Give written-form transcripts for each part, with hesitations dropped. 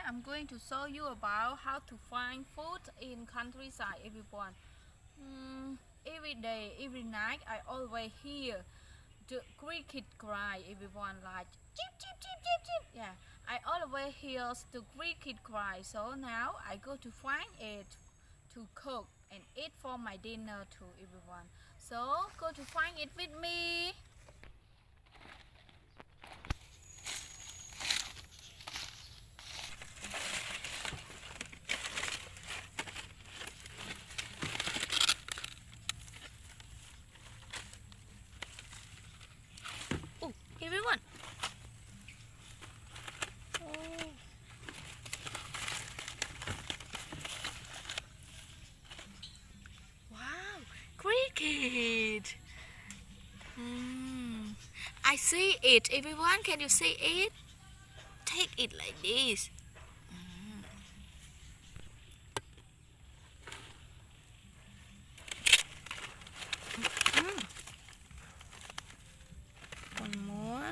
I'm going to show you about how to find food in countryside, everyone. Every day, every night, I always hear the cricket cry, everyone, like chip chip chip chip chip. Yeah, I always hear the cricket cry. So now I go to find it to cook and eat for my dinner too, everyone. So go to find it with me. Oh, everyone. Oh. Wow, cricket. I see it, everyone. Can you see it? Take it like this. Mm. One more.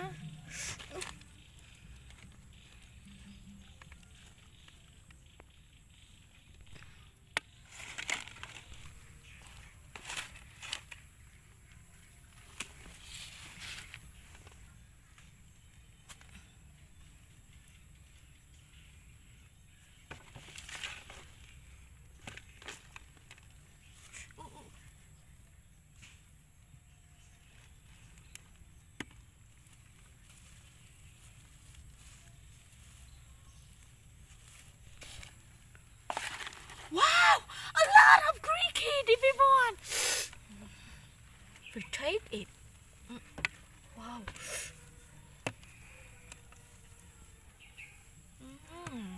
Wow, a lot of cricket, everyone. We take it. Wow. Mm.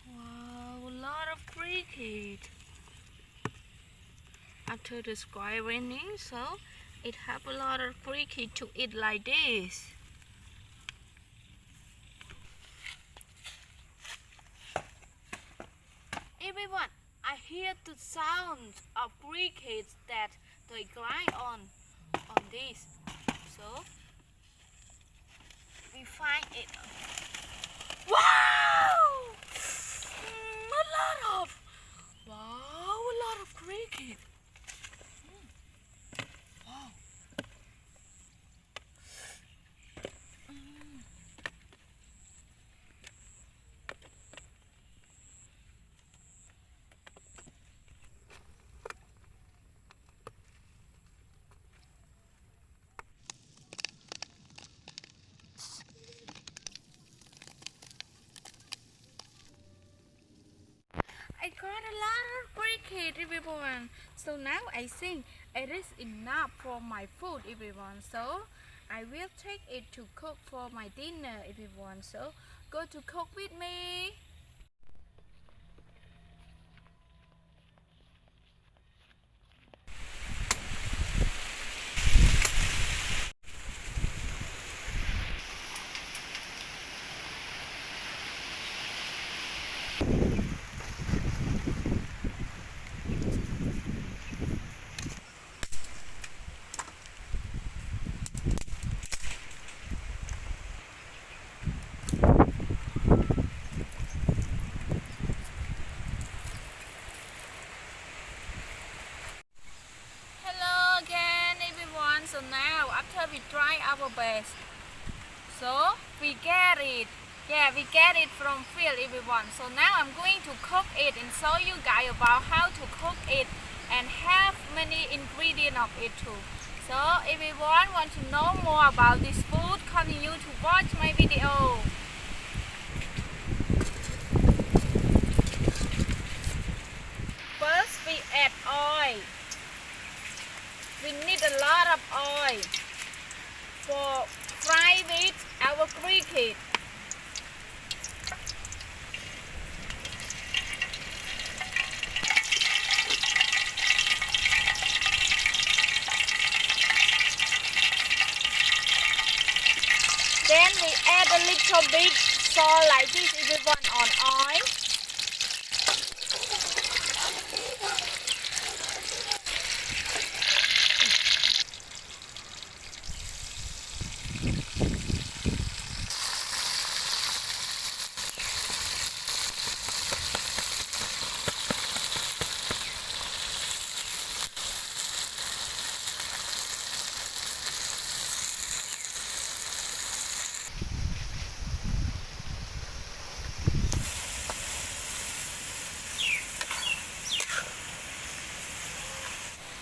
Wow, a lot of cricket. After the sky raining, so it have a lot of cricket to eat like this. Everyone, I hear the sound of crickets that they grind on this. So we find it. Wow! A lot of cricket. Wow. I got a lot of cricket, everyone. So now I think it is enough for my food, everyone. So I will take it to cook for my dinner, everyone. So go to cook with me. Hello again, everyone. So now after we try our best, so we get it. Yeah, we get it from field, everyone. So now I'm going to cook it and show you guys about how to cook it and have many ingredients of it too. So everyone want to know more about this food, continue to watch my video. First we add oil. We need a lot of oil for fry with our it. Then we add a little bit salt like this everyone on oil.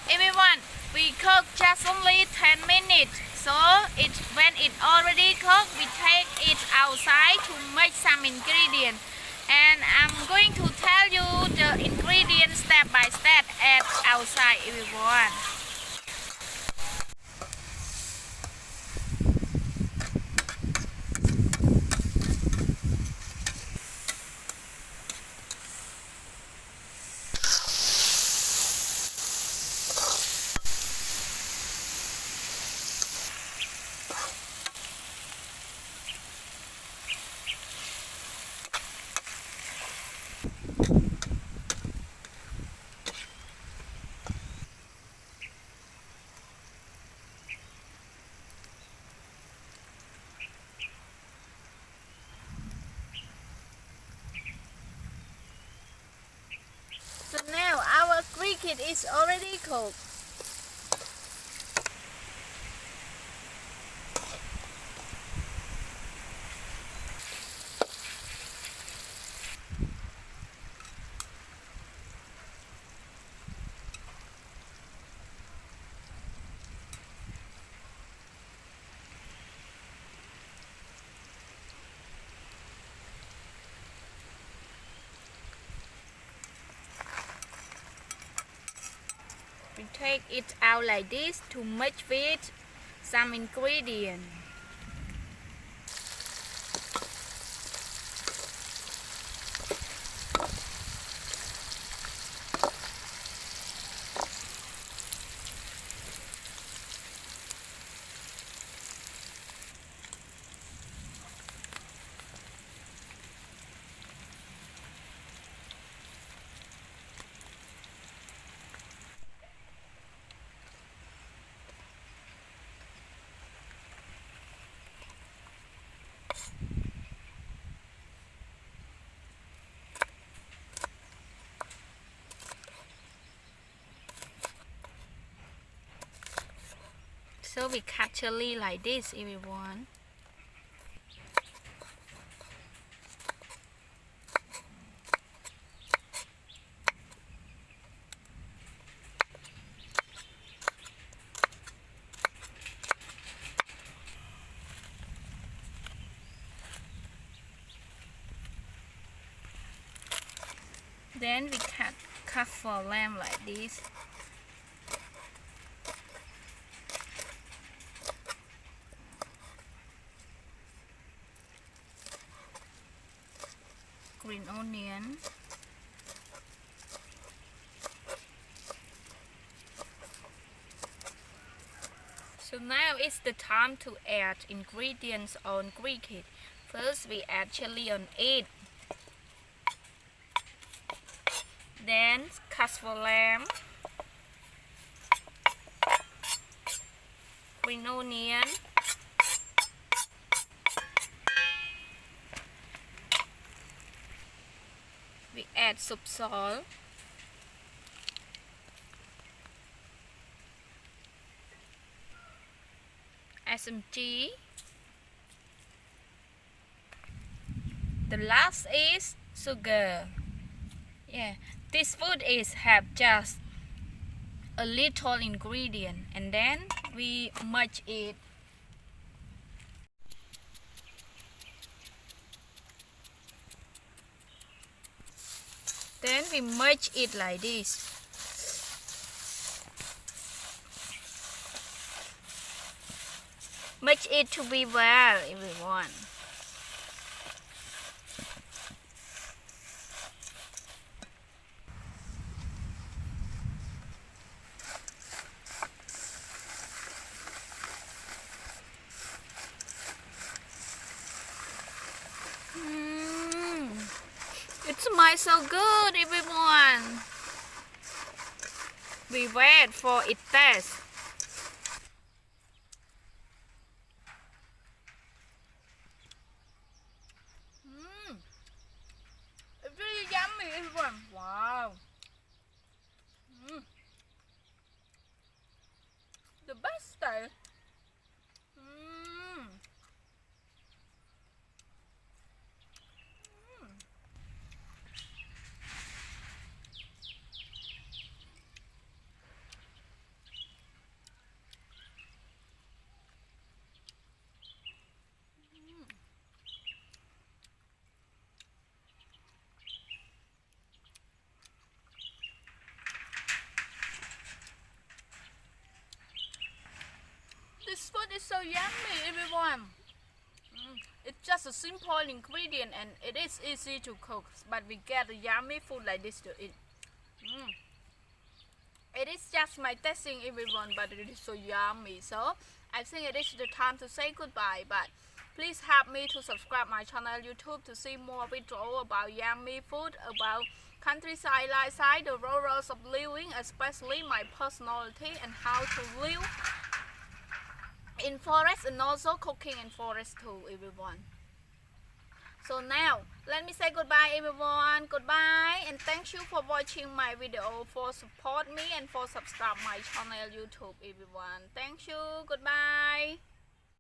Everyone, we cook just only 10 minutes. So when it already cooked, we take it outside to make some ingredients. And I'm going to tell you the ingredients step by step at outside, everyone. So now our cricket is already cooked. We take it out like this to mix with some ingredients. So we cut chili like this, everyone. Then we cut for lamb like this. Green onion. So now it's the time to add ingredients on cricket. First we add chili on it. Then castor lamb, green onion, we add soup salt, SMG. The last is sugar. Yeah, this food have just a little ingredient, and then we merge it. Then we merge it like this. Merge it to be well, everyone. It smells so good, everyone. We wait for it taste. It's really yummy, everyone. Wow. The best taste. This food is so yummy, everyone. It's just a simple ingredient and it is easy to cook, but we get a yummy food like this to eat. It is just my tasting, everyone, but it is so yummy. So I think it is the time to say goodbye, but please help me to subscribe my channel YouTube to see more videos about yummy food, about countryside lifestyle, the rurals of living, especially my personality and how to live in forest and also cooking in forest too, everyone. So now let me say goodbye, everyone. Goodbye and thank you for watching my video, for support me and for subscribe my channel YouTube, everyone. Thank you. Goodbye.